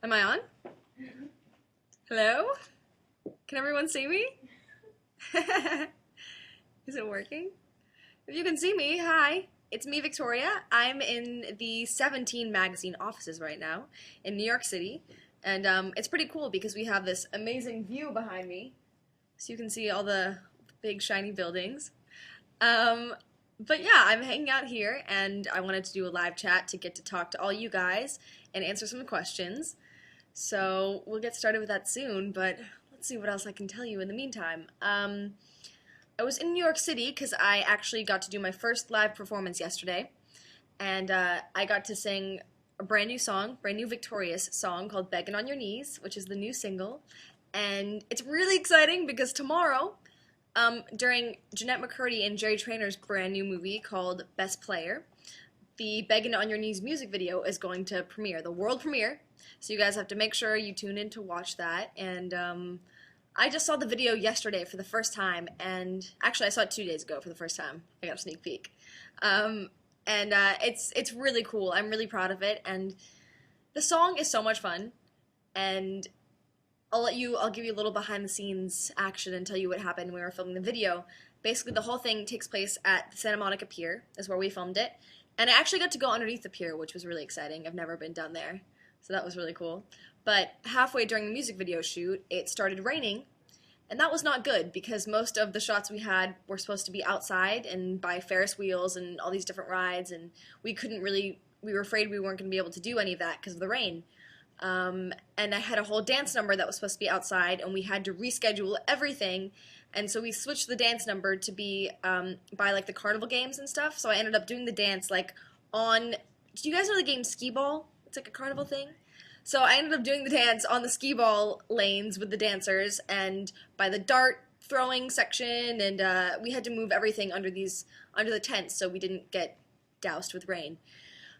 Am I on? Hello? Can everyone see me? Is it working? If you can see me, hi. It's me, Victoria. I'm in the 17 magazine offices right now in New York City. And it's pretty cool because we have this amazing view behind me. So you can see all the big shiny buildings. Um, but yeah, I'm hanging out here and I wanted to do a live chat to get to talk to all you guys and answer some questions. So we'll get started with that soon, but let's see what else I can tell you in the meantime. I was in New York City because I actually got to do my first live performance yesterday, and I got to sing a brand new song, brand new Victorious song called Beggin' on Your Knees, which is the new single, and it's really exciting because tomorrow, during Jeanette McCurdy and Jerry Trainor's brand new movie called Best Player, the Beggin' on Your Knees music video is going to premiere, the world premiere. So you guys have to make sure you tune in to watch that. And I just saw the video yesterday for the first time, and actually I saw it 2 days ago for the first time. I got a sneak peek. It's really cool. I'm really proud of it, and the song is so much fun. And I'll give you a little behind the scenes action and tell you what happened when we were filming the video. Basically, the whole thing takes place at the Santa Monica Pier, is where we filmed it. And I actually got to go underneath the pier, which was really exciting. I've never been down there, so that was really cool. But halfway during the music video shoot, it started raining, and that was not good because most of the shots we had were supposed to be outside and by Ferris wheels and all these different rides, and we were afraid we weren't going to be able to do any of that because of the rain. And I had a whole dance number that was supposed to be outside, and we had to reschedule everything. And so we switched the dance number to be by like the carnival games and stuff. So I ended up doing the dance like on. Do you guys know the game skee ball? It's like a carnival thing. So I ended up doing the dance on the skee ball lanes with the dancers and by the dart throwing section, and we had to move everything under the tents so we didn't get doused with rain.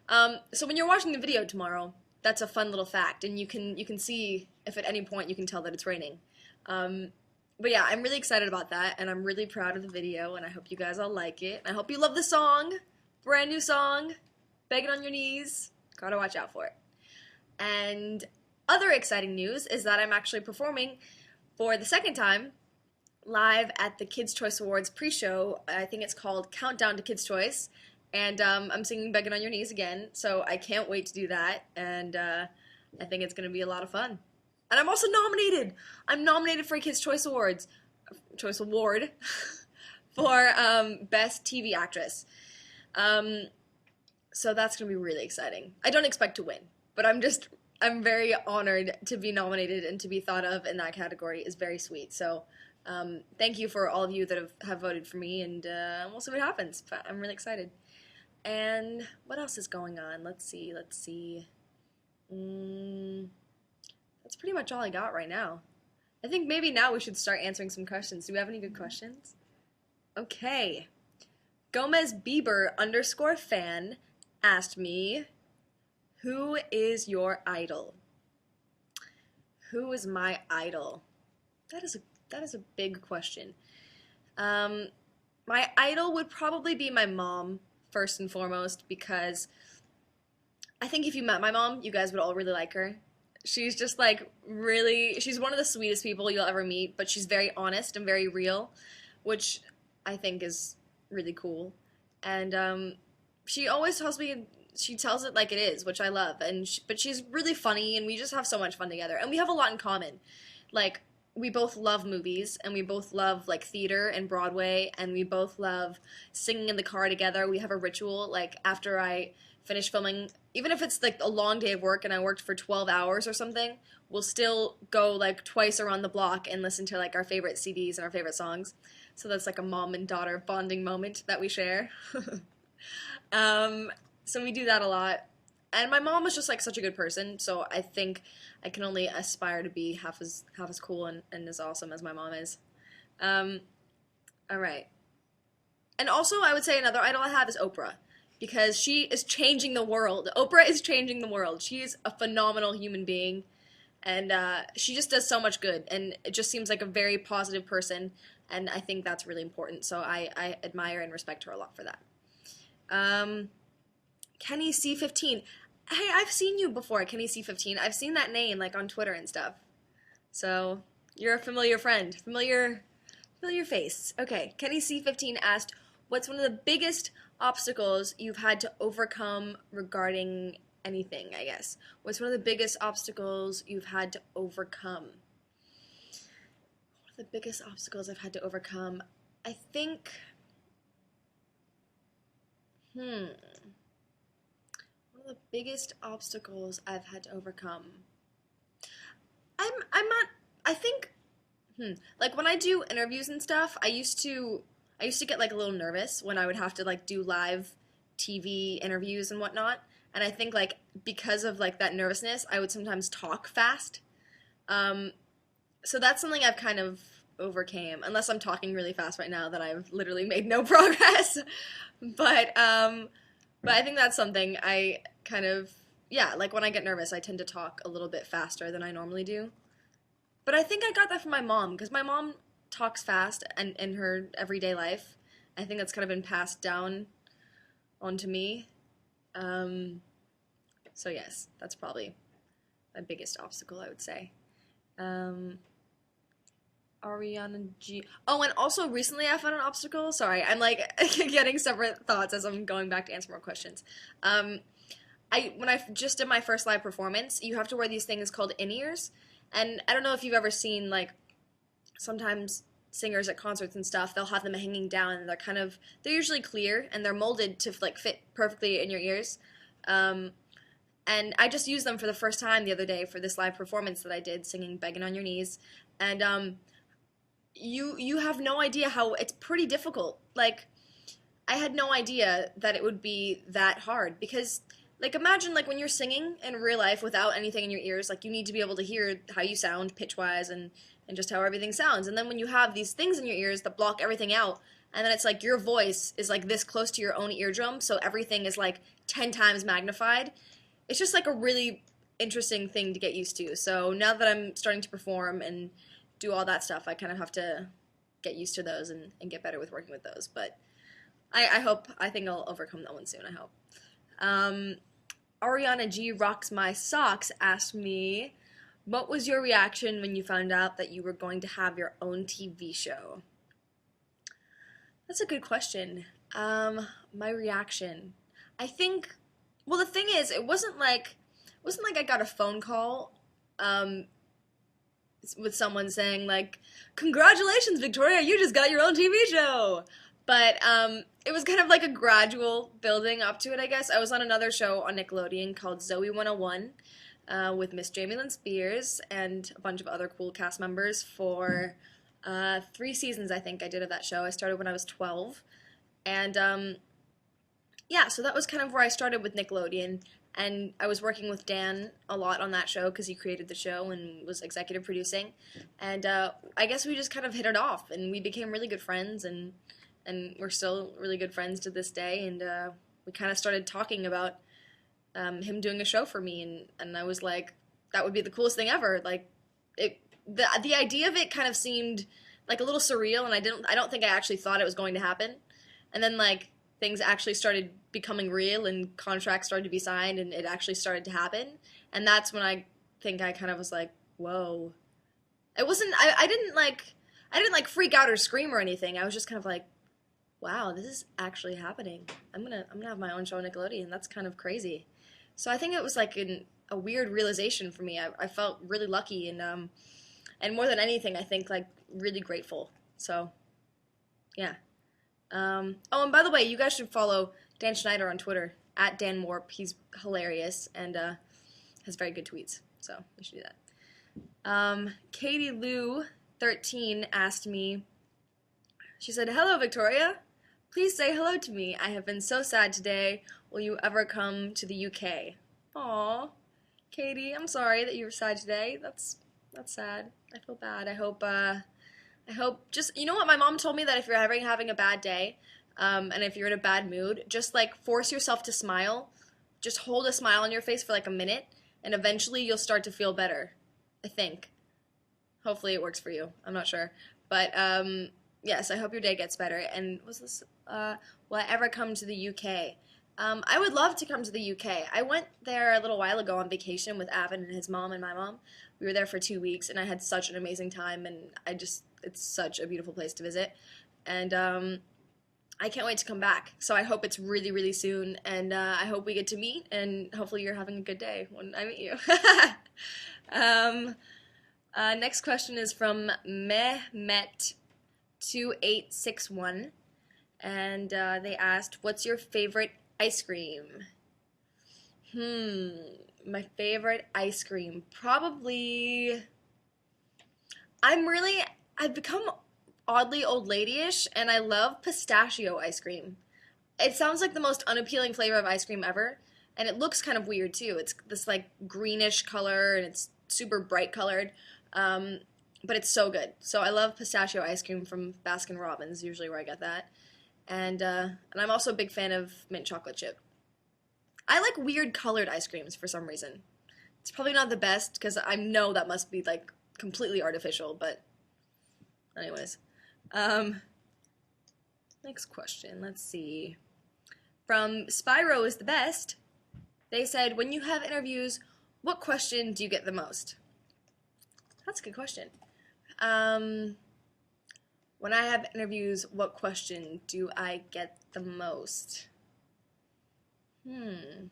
So when you're watching the video tomorrow, that's a fun little fact, and you can see if at any point you can tell that it's raining. But yeah, I'm really excited about that, and I'm really proud of the video, and I hope you guys all like it. I hope you love the song. Brand new song, Begging on Your Knees. Gotta watch out for it. And other exciting news is that I'm actually performing for the second time live at the Kids' Choice Awards pre-show. I think it's called Countdown to Kids' Choice. And I'm singing Begging on Your Knees again, so I can't wait to do that, and I think it's going to be a lot of fun. And I'm also nominated! I'm nominated for a Kids' Choice Award for Best TV Actress. So that's going to be really exciting. I don't expect to win, but I'm very honored to be nominated and to be thought of in that category is very sweet. So thank you for all of you that have voted for me, and we'll see what happens, but I'm really excited. And what else is going on? Let's see. That's pretty much all I got right now. I think maybe now we should start answering some questions. Do we have any good questions? Okay. Gomez Bieber _fan asked me, who is your idol? Who is my idol? That is a big question. My idol would probably be my mom, first and foremost, because I think if you met my mom, you guys would all really like her. She's just like she's one of the sweetest people you'll ever meet, but she's very honest and very real, which I think is really cool. And she always she tells it like it is, which I love. But she's really funny, and we just have so much fun together. And we have a lot in common. Like, we both love movies, and we both love like theater and Broadway, and we both love singing in the car together. We have a ritual, like after I finish filming, even if it's like a long day of work and I worked for 12 hours or something, we'll still go like twice around the block and listen to like our favorite CDs and our favorite songs. So that's like a mom and daughter bonding moment that we share. So we do that a lot. And my mom was just like such a good person, so I think I can only aspire to be half as cool and as awesome as my mom is. All right. And also, I would say another idol I have is Oprah, because she is changing the world. Oprah is changing the world. She's a phenomenal human being, and she just does so much good, and it just seems like a very positive person, and I think that's really important. So I admire and respect her a lot for that. Kenny C15. Hey, I've seen you before, Kenny C15. I've seen that name like on Twitter and stuff. So you're a familiar friend, familiar face. Okay, Kenny C15 asked, "What's one of the biggest obstacles you've had to overcome regarding anything?" I guess. What's one of the biggest obstacles you've had to overcome? One of the biggest obstacles I've had to overcome. I think. Hmm. One of the biggest obstacles I've had to overcome. I'm not. I think. Like when I do interviews and stuff, I used to get like a little nervous when I would have to like do live TV interviews and whatnot. And I think like because of like that nervousness, I would sometimes talk fast. Um, so that's something I've kind of overcame. Unless I'm talking really fast right now, that I've literally made no progress. But um, but I think that's something I kind of yeah, like when I get nervous, I tend to talk a little bit faster than I normally do. But I think I got that from my mom because my mom talks fast and in her everyday life. I think that's kind of been passed down onto me. Um, so yes, that's probably my biggest obstacle, I would say. Um, Ariana G. Oh, and also recently I found an obstacle. Sorry, I'm like getting separate thoughts as I'm going back to answer more questions. Um, I when I just did my first live performance, you have to wear these things called in-ears, and I don't know if you've ever seen like sometimes singers at concerts and stuff, they'll have them hanging down and they're usually clear and they're molded to like fit perfectly in your ears. Um, and I just used them for the first time the other day for this live performance that I did singing "Begging on Your Knees," and you have no idea how it's pretty difficult. Like I had no idea that it would be that hard because like imagine like when you're singing in real life without anything in your ears, like you need to be able to hear how you sound pitch wise and just how everything sounds. And then when you have these things in your ears that block everything out, and then it's like your voice is like this close to your own eardrum, so everything is like 10 times magnified. It's just like a really interesting thing to get used to. So now that I'm starting to perform and do all that stuff, I kind of have to get used to those and get better with working with those. But I think I'll overcome that one soon, I hope. Um, Ariana G Rocks My Socks asked me, what was your reaction when you found out that you were going to have your own TV show? That's a good question. My reaction. I think, well, the thing is, it wasn't like I got a phone call, um, with someone saying like, "Congratulations, Victoria, you just got your own TV show." But it was kind of like a gradual building up to it, I guess. I was on another show on Nickelodeon called Zoe 101 with Miss Jamie Lynn Spears and a bunch of other cool cast members for 3 seasons, I think I did of that show. I started when I was 12. And yeah, so that was kind of where I started with Nickelodeon. And I was working with Dan a lot on that show because he created the show and was executive producing. And I guess we just kind of hit it off, and we became really good friends, and we're still really good friends to this day. And we kind of started talking about him doing a show for me, and I was like, that would be the coolest thing ever. Like, the idea of it kind of seemed like a little surreal, and I don't think I actually thought it was going to happen. And then like things actually started becoming real and contracts started to be signed and it actually started to happen. And that's when I think I kind of was like, whoa. It wasn't I didn't like freak out or scream or anything. I was just kind of like, wow, this is actually happening. I'm gonna have my own show on Nickelodeon. That's kind of crazy. So I think it was like a weird realization for me. I felt really lucky and more than anything, I think like really grateful. So yeah. Oh, and by the way, you guys should follow Dan Schneider on Twitter at Dan Warp. He's hilarious and has very good tweets. So you should do that. Katie Lou 13 asked me. She said, "Hello, Victoria. Please say hello to me. I have been so sad today. Will you ever come to the UK?" Aw, Katie, I'm sorry that you were sad today. That's sad. I feel bad. I hope just you know what my mom told me that if you're having a bad day, and if you're in a bad mood, just like force yourself to smile. Just hold a smile on your face for like a minute, and eventually you'll start to feel better. I think. Hopefully it works for you. I'm not sure, but yes, I hope your day gets better. And was this? Will I ever come to the UK? I would love to come to the UK. I went there a little while ago on vacation with Avin and his mom and my mom. We were there for 2 weeks, and I had such an amazing time, and it's such a beautiful place to visit. And I can't wait to come back. So I hope it's really, really soon, and I hope we get to meet, and hopefully you're having a good day when I meet you. Next question is from Mehmet2861, and they asked, "What's your favorite ice cream?" My favorite ice cream, probably. I've become oddly old ladyish, and I love pistachio ice cream. It sounds like the most unappealing flavor of ice cream ever, and it looks kind of weird too. It's this like greenish color, and it's super bright colored, um, but it's so good. So I love pistachio ice cream from Baskin Robbins, usually where I get that, and I'm also a big fan of mint chocolate chip. I like weird colored ice creams for some reason. It's probably not the best because I know that must be like completely artificial, but anyways. Um, Next question, let's see. From Spyro is the best, they said, "When you have interviews, what question do you get the most?" That's a good question. When I have interviews, what question do I get the most? I'm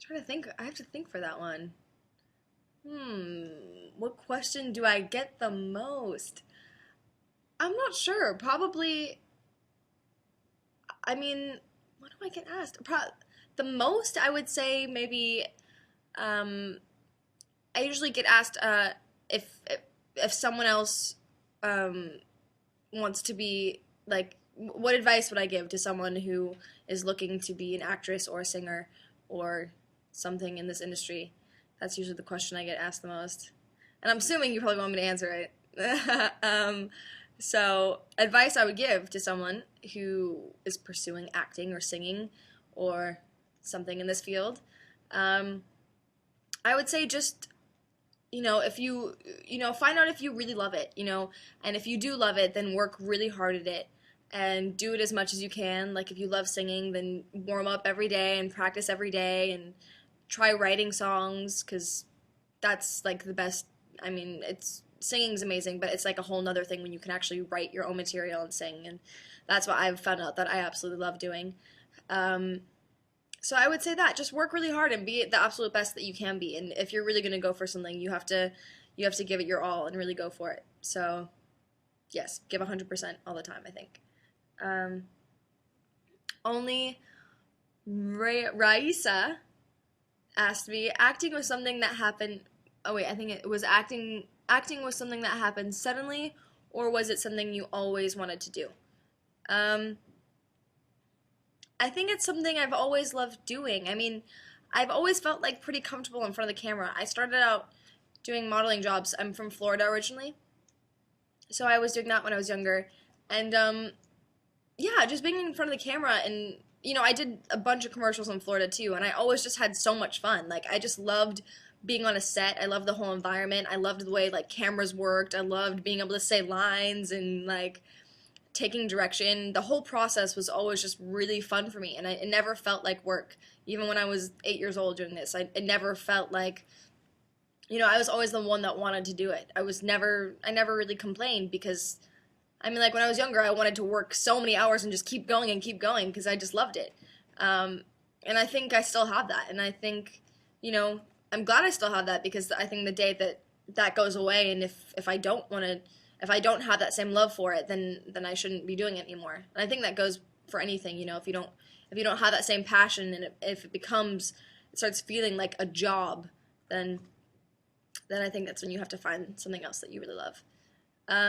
trying to think. I have to think for that one. What question do I get the most? I'm not sure. Probably, I mean, what do I get asked? The most, I would say maybe, um, I usually get asked if someone else um, wants to be like, what advice would I give to someone who is looking to be an actress or a singer or something in this industry? That's usually the question I get asked the most. And I'm assuming you probably want me to answer it. So, advice I would give to someone who is pursuing acting or singing or something in this field, I would say just, if find out if you really love it, and if you do love it, then work really hard at it and do it as much as you can. Like, if you love singing, then warm up every day and practice every day and try writing songs, because that's like the best. I mean, singing's amazing, but it's like a whole nother thing when you can actually write your own material and sing, and that's what I've found out that I absolutely love doing. Um, so I would say that just work really hard and be the absolute best that you can be. And if you're really going to go for something, you have to give it your all and really go for it. So yes, give 100% all the time, I think. Um, Only Raisa asked me, acting was something that happened. Oh wait, I think it was acting. Acting was something that happened suddenly, or was it something you always wanted to do? Um, I think it's something I've always loved doing. I mean, I've always felt like pretty comfortable in front of the camera. I started out doing modeling jobs. I'm from Florida originally, so I was doing that when I was younger, and yeah, just being in front of the camera, and I did a bunch of commercials in Florida too, and I always just had so much fun. Like, I just loved being on a set. I loved the whole environment. I loved the way like cameras worked. I loved being able to say lines and like taking direction. The whole process was always just really fun for me, and it never felt like work. Even when I was 8 years old doing this, it never felt like, I was always the one that wanted to do it. I never really complained because, I mean, like when I was younger, I wanted to work so many hours and just keep going because I just loved it. Um, and I think I still have that, and I think, I'm glad I still have that, because I think the day that goes away, and if I don't want to, if I don't have that same love for it, then I shouldn't be doing it anymore. And I think that goes for anything. If you don't have that same passion, and if it starts feeling like a job, then I think that's when you have to find something else that you really love.